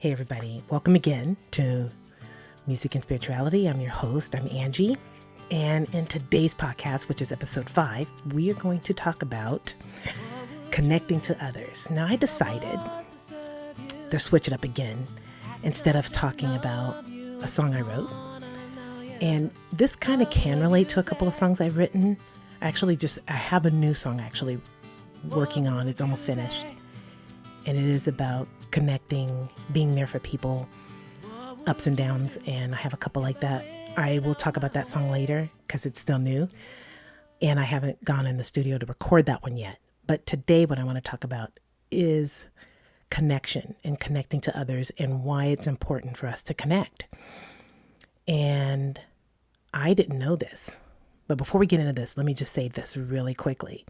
Hey everybody, welcome again to Music and Spirituality. I'm your host, I'm Angie. And in today's podcast, which is episode 5, we are going to talk about connecting to others. Now I decided to switch it up again instead of talking about a song I wrote. And this kind of can relate to a couple of songs I've written. I have a new song actually working on. It's almost finished. And it is about connecting, being there for people, ups and downs. And I have a couple like that. I will talk about that song later because it's still new. And I haven't gone in the studio to record that one yet. But today what I want to talk about is connection and connecting to others and why it's important for us to connect. And I didn't know this. But before we get into this, let me just say this really quickly.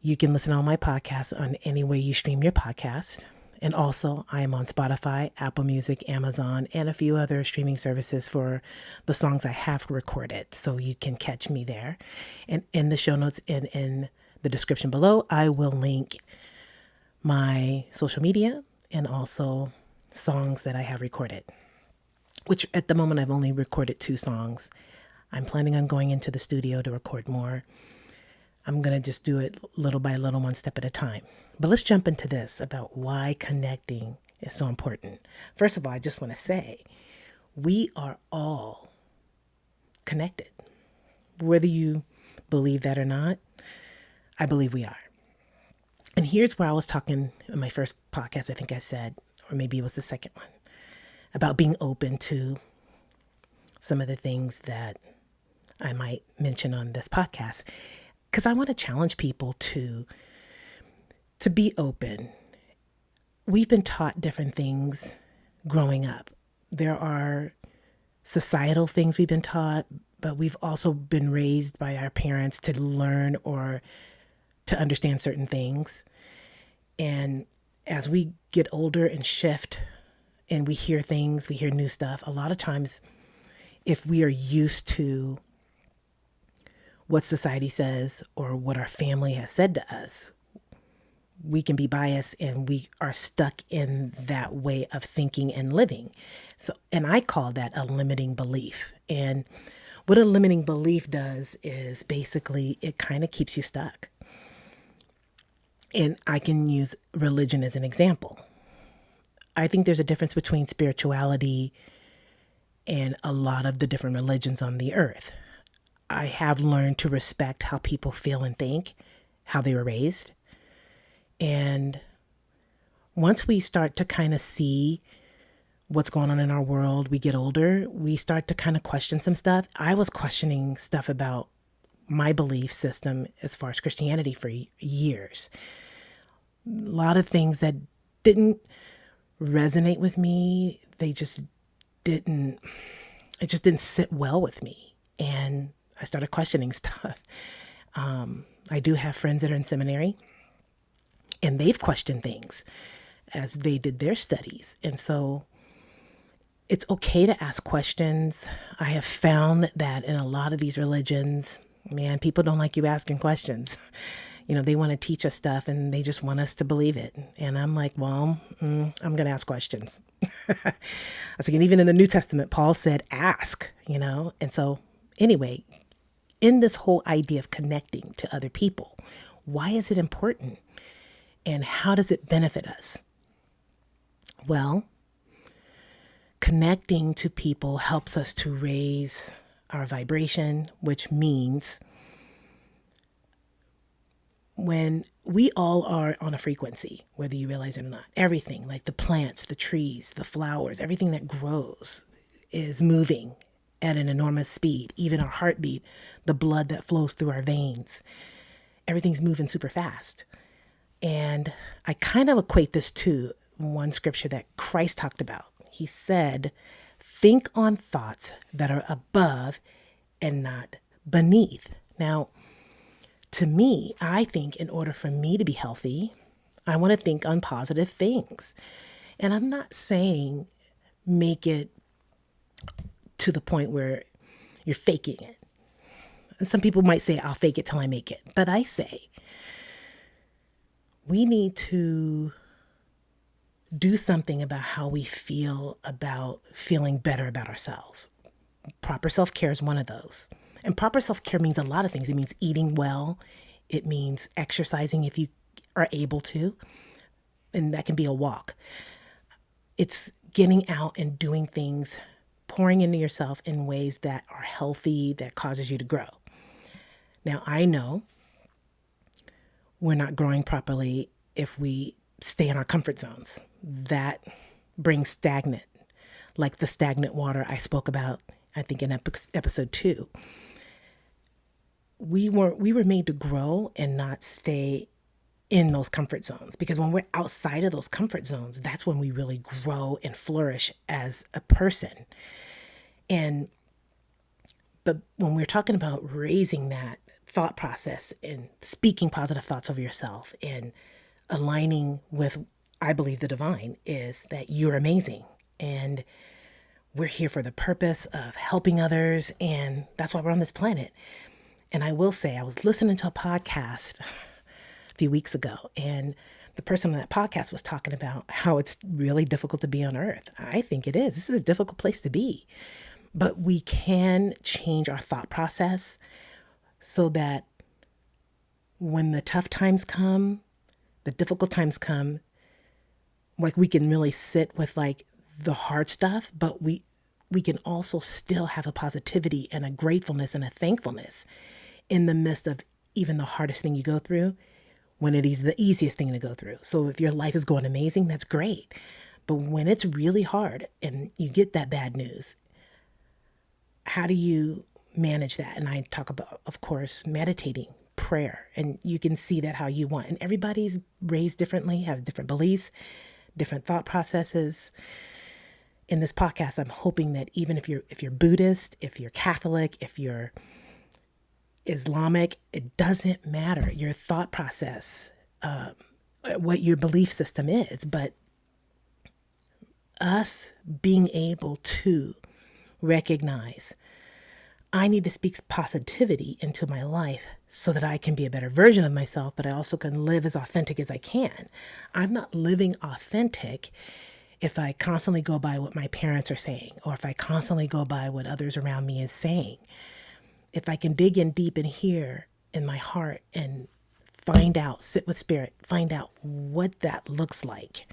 You can listen to all my podcasts on any way you stream your podcast. And also, I am on Spotify, Apple Music, Amazon, and a few other streaming services for the songs I have recorded. So you can catch me there. And in the show notes and in the description below, I will link my social media and also songs that I have recorded, which at the moment I've only recorded 2 songs. I'm planning on going into the studio to record more. I'm going to just do it little by little, one step at a time. But let's jump into this about why connecting is so important. First of all, I just want to say we are all connected. Whether you believe that or not, I believe we are. And here's where I was talking in my first podcast, I think I said, or maybe it was the second one, about being open to some of the things that I might mention on this podcast. Because I want to challenge people to be open. We've been taught different things growing up. There are societal things we've been taught, but we've also been raised by our parents to learn or to understand certain things. And as we get older and shift and we hear things, we hear new stuff, a lot of times if we are used to what society says or what our family has said to us, we can be biased and we are stuck in that way of thinking and living. So, and I call that a limiting belief. And what a limiting belief does is basically it kind of keeps you stuck. And I can use religion as an example. I think there's a difference between spirituality and a lot of the different religions on the earth. I have learned to respect how people feel and think, how they were raised. And once we start to kind of see what's going on in our world, we get older, we start to kind of question some stuff. I was questioning stuff about my belief system as far as Christianity for years. A lot of things that didn't resonate with me, it just didn't sit well with me. And I started questioning stuff. I do have friends that are in seminary, and they've questioned things as they did their studies. And so it's okay to ask questions. I have found that in a lot of these religions, man, people don't like you asking questions. You know, they want to teach us stuff and they just want us to believe it. And I'm like, well, I'm going to ask questions. I was thinking, even in the New Testament, Paul said, ask, and so anyway, in this whole idea of connecting to other people, why is it important? And how does it benefit us? Well, connecting to people helps us to raise our vibration, which means when we all are on a frequency, whether you realize it or not, everything like the plants, the trees, the flowers, everything that grows is moving at an enormous speed. Even our heartbeat, the blood that flows through our veins, everything's moving super fast. And I kind of equate this to one scripture that Christ talked about. He said, think on thoughts that are above and not beneath. Now, to me, I think in order for me to be healthy, I want to think on positive things. And I'm not saying make it to the point where you're faking it. And some people might say, I'll fake it till I make it. But I say, we need to do something about how we feel about feeling better about ourselves. Proper self-care is one of those. And proper self-care means a lot of things. It means eating well. It means exercising if you are able to. And that can be a walk. It's getting out and doing things, pouring into yourself in ways that are healthy, that causes you to grow. Now, I know we're not growing properly if we stay in our comfort zones. That brings stagnant, like the stagnant water I spoke about, I think in episode 2. We were made to grow and not stay in those comfort zones, because when we're outside of those comfort zones, that's when we really grow and flourish as a person. But when we're talking about raising that thought process and speaking positive thoughts over yourself and aligning with, I believe, the divine, is that you're amazing. And we're here for the purpose of helping others. And that's why we're on this planet. And I will say, I was listening to a podcast a few weeks ago, and the person on that podcast was talking about how it's really difficult to be on Earth. I think it is. This is a difficult place to be. But we can change our thought process so that when the tough times come, the difficult times come, like we can really sit with like the hard stuff, but we can also still have a positivity and a gratefulness and a thankfulness in the midst of even the hardest thing you go through, when it is the easiest thing to go through. So if your life is going amazing, that's great. But when it's really hard and you get that bad news, how do you manage that? And I talk about, of course, meditating, prayer, and you can see that how you want. And everybody's raised differently, have different beliefs, different thought processes. In this podcast, I'm hoping that even if you're Buddhist, if you're Catholic, if you're Islamic, it doesn't matter your thought process, what your belief system is, but us being able to recognize, I need to speak positivity into my life so that I can be a better version of myself, but I also can live as authentic as I can. I'm not living authentic if I constantly go by what my parents are saying, or if I constantly go by what others around me is saying. If I can dig in deep in here in my heart and find out, sit with spirit, find out what that looks like.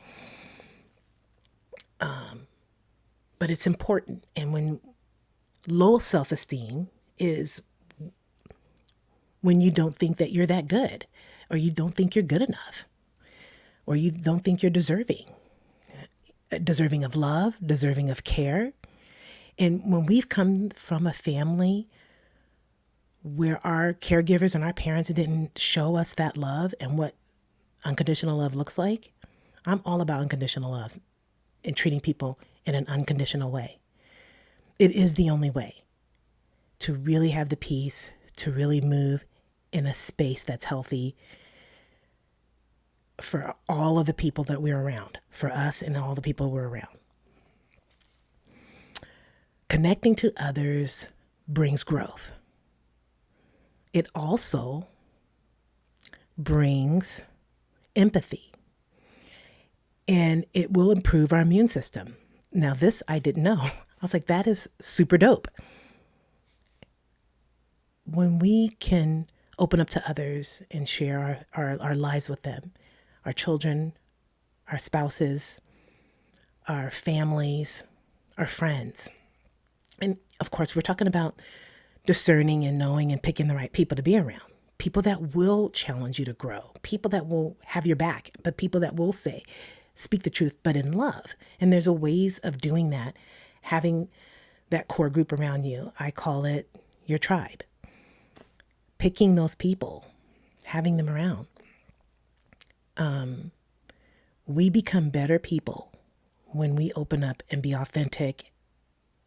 But it's important. And when low self-esteem is when you don't think that you're that good, or you don't think you're good enough, or you don't think you're deserving of love, deserving of care. And when we've come from a family where our caregivers and our parents didn't show us that love and what unconditional love looks like, I'm all about unconditional love and treating people in an unconditional way. It is the only way to really have the peace, to really move in a space that's healthy for all of the people that we're around, for us and all the people we're around. Connecting to others brings growth. It also brings empathy, and it will improve our immune system. Now, this I didn't know. I was like, that is super dope. When we can open up to others and share our lives with them, our children, our spouses, our families, our friends. And of course, we're talking about discerning and knowing and picking the right people to be around. People that will challenge you to grow. People that will have your back, but people that will speak the truth, but in love. And there's a ways of doing that. Having that core group around you, I call it your tribe. Picking those people, having them around. We become better people when we open up and be authentic,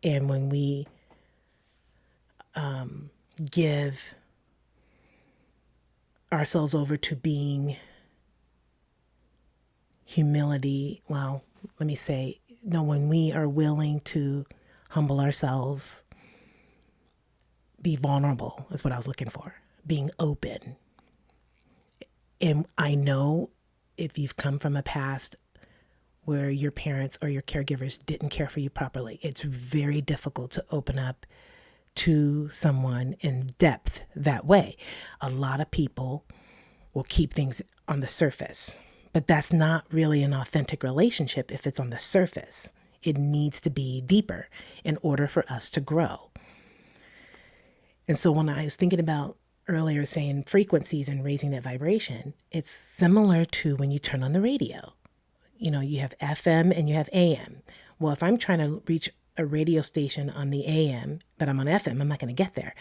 and when we give ourselves over to being humility. Well, let me say, no, when we are willing to humble ourselves, be vulnerable is what I was looking for, being open. And I know if you've come from a past where your parents or your caregivers didn't care for you properly. It's very difficult to open up to someone in depth that way. A lot of people will keep things on the surface, but that's not really an authentic relationship if it's on the surface. It needs to be deeper in order for us to grow. And so when I was thinking about earlier saying frequencies and raising that vibration, it's similar to when you turn on the radio. You have FM and you have AM. Well, if I'm trying to reach a radio station on the AM, but I'm on FM, I'm not going to get there.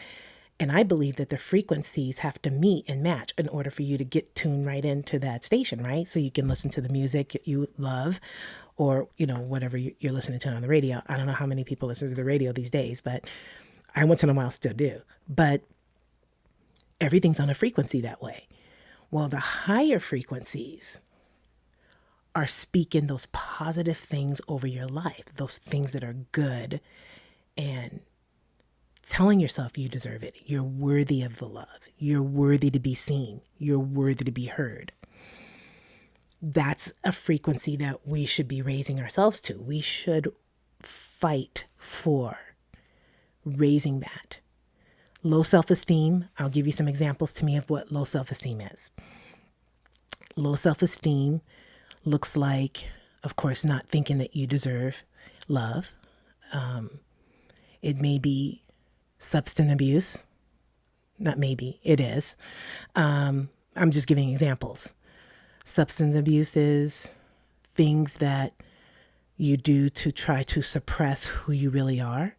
And I believe that the frequencies have to meet and match in order for you to get tuned right into that station, right? So you can listen to the music you love or, whatever you're listening to on the radio. I don't know how many people listen to the radio these days, but I once in a while still do. But everything's on a frequency that way. Well, the higher frequencies are speaking those positive things over your life, those things that are good, and telling yourself you deserve it. You're worthy of the love. You're worthy to be seen. You're worthy to be heard. That's a frequency that we should be raising ourselves to. We should fight for raising that. Low self-esteem, I'll give you some examples to me of what low self-esteem is. Low self-esteem looks like, of course, not thinking that you deserve love. It may be substance abuse. Not maybe, it is. I'm just giving examples. Substance abuse is things that you do to try to suppress who you really are.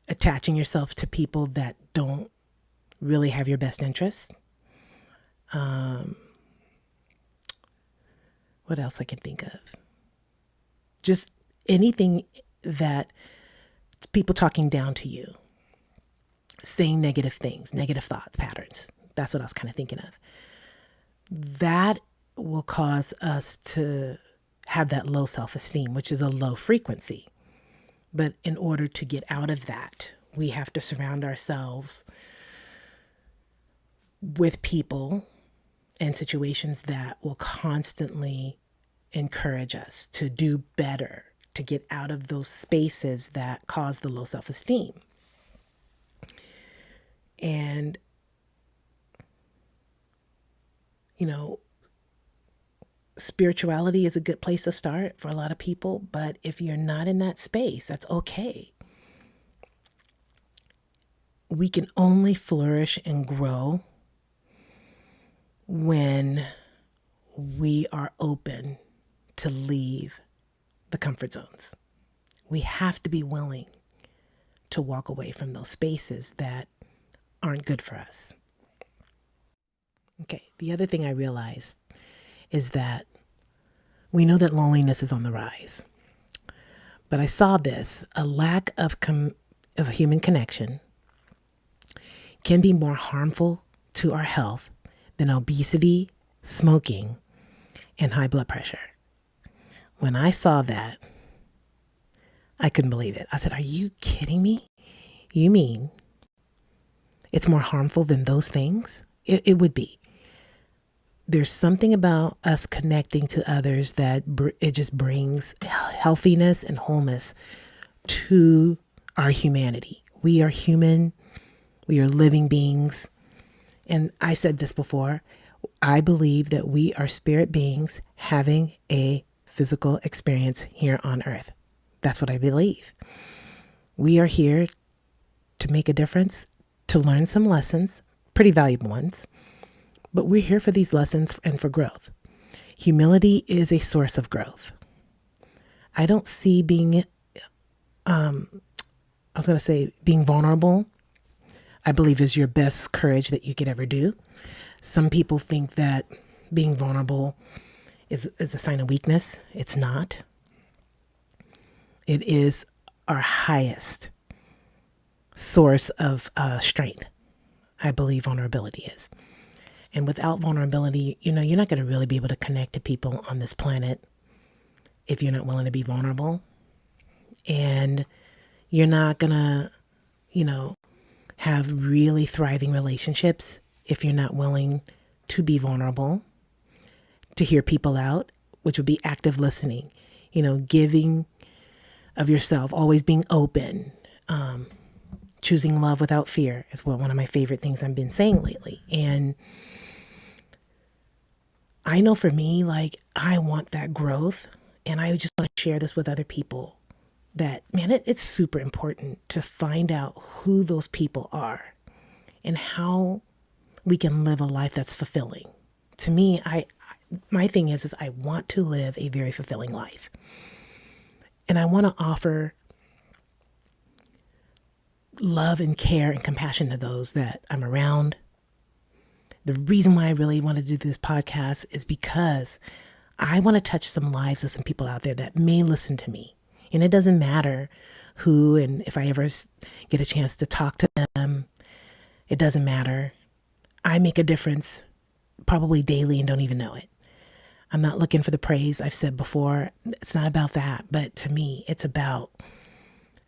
Attaching yourself to people that don't really have your best interests. What else I can think of? Just anything that people talking down to you, saying negative things, negative thoughts, patterns. That's what I was kind of thinking of. That will cause us to have that low self-esteem, which is a low frequency. But in order to get out of that, we have to surround ourselves with people and situations that will constantly encourage us to do better, to get out of those spaces that cause the low self-esteem. And, spirituality is a good place to start for a lot of people, but if you're not in that space, that's okay. We can only flourish and grow when we are open to leave the comfort zones. We have to be willing to walk away from those spaces that aren't good for us. Okay, the other thing I realized is that we know that loneliness is on the rise. But I saw this, a lack of human connection can be more harmful to our health than obesity, smoking, and high blood pressure. When I saw that, I couldn't believe it. I said, are you kidding me? You mean it's more harmful than those things? It would be. There's something about us connecting to others that it just brings healthiness and wholeness to our humanity. We are human. We are living beings. And I said this before. I believe that we are spirit beings having a physical experience here on earth. That's what I believe. We are here to make a difference, to learn some lessons, pretty valuable ones. But we're here for these lessons and for growth. Humility is a source of growth. I don't see being vulnerable, I believe is your best courage that you could ever do. Some people think that being vulnerable is a sign of weakness. It's not. It is our highest source of strength. I believe vulnerability is. And without vulnerability, you're not going to really be able to connect to people on this planet if you're not willing to be vulnerable. And you're not going to, have really thriving relationships if you're not willing to be vulnerable, to hear people out, which would be active listening, giving of yourself, always being open, choosing love without fear is one of my favorite things I've been saying lately. And I know for me, I want that growth, and I just want to share this with other people that, man, it's super important to find out who those people are and how we can live a life that's fulfilling. To me, my thing is I want to live a very fulfilling life. And I want to offer love and care and compassion to those that I'm around. The reason why I really want to do this podcast is because I want to touch some lives of some people out there that may listen to me. And it doesn't matter who, and if I ever get a chance to talk to them, it doesn't matter. I make a difference probably daily and don't even know it. I'm not looking for the praise. I've said before, it's not about that. But to me, it's about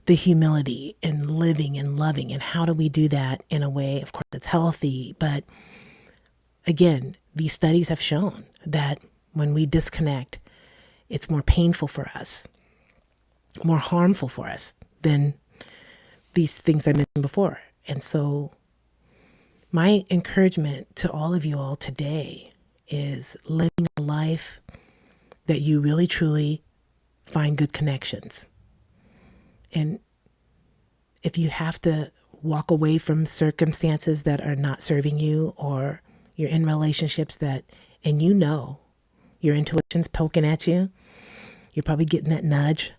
the humility and living and loving. And how do we do that in a way, of course, that's healthy. But again, these studies have shown that when we disconnect, it's more painful for us, more harmful for us than these things I mentioned before. And so my encouragement to all of you all today is living a life that you really truly find good connections. And if you have to walk away from circumstances that are not serving you, or you're in relationships and your intuition's poking at you, you're probably getting that nudge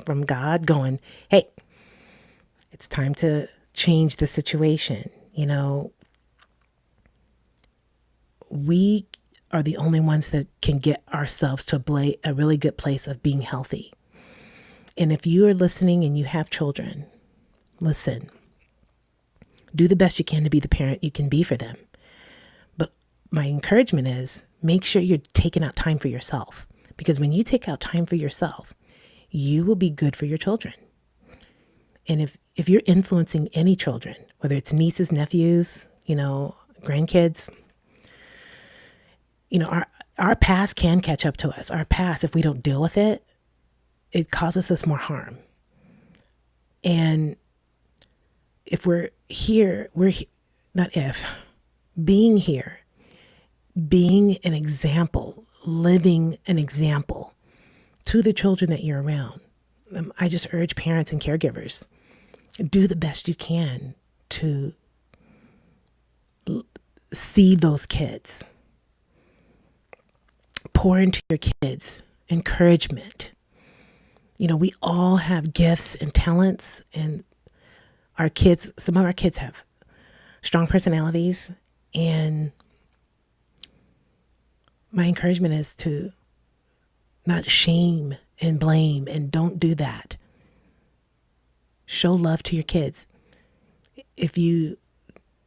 from God going, hey, it's time to change the situation. We are the only ones that can get ourselves to a really good place of being healthy. And if you are listening and you have children, listen, do the best you can to be the parent you can be for them. But my encouragement is make sure you're taking out time for yourself, because when you take out time for yourself, you will be good for your children. And if you're influencing any children, whether it's nieces, nephews, grandkids, our past can catch up to us. Our past, if we don't deal with it, it causes us more harm. And if being here, being an example, living an example to the children that you're around. I just urge parents and caregivers, do the best you can to see those kids. Pour into your kids encouragement. We all have gifts and talents, and some of our kids have strong personalities, and my encouragement is to not shame and blame, and don't do that. Show love to your kids. If you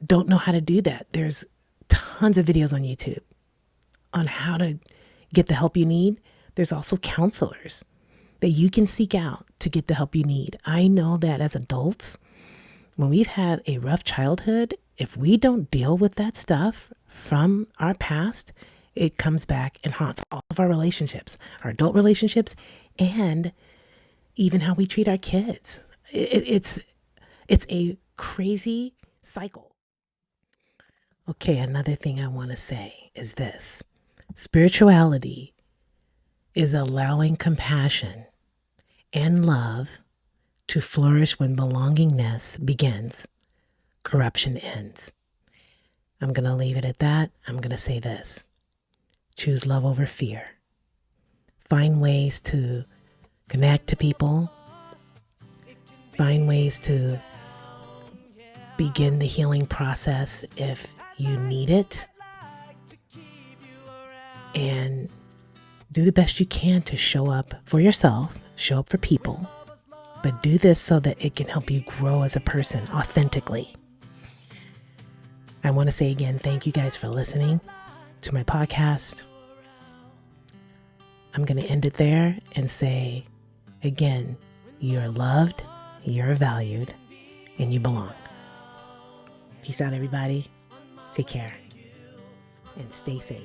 don't know how to do that, there's tons of videos on YouTube on how to get the help you need. There's also counselors that you can seek out to get the help you need. I know that as adults, when we've had a rough childhood, if we don't deal with that stuff from our past, it comes back and haunts all of our relationships, our adult relationships, and even how we treat our kids. It's a crazy cycle. Okay, another thing I want to say is this. Spirituality is allowing compassion and love to flourish. When belongingness begins, corruption ends. I'm going to leave it at that. I'm going to say this. Choose love over fear. Find ways to connect to people. Find ways to begin the healing process if you need it. And do the best you can to show up for yourself, show up for people, but do this so that it can help you grow as a person authentically. I want to say again, thank you guys for listening to my podcast. I'm going to end it there and say, again, you're loved, you're valued, and you belong. Peace out, everybody. Take care and stay safe.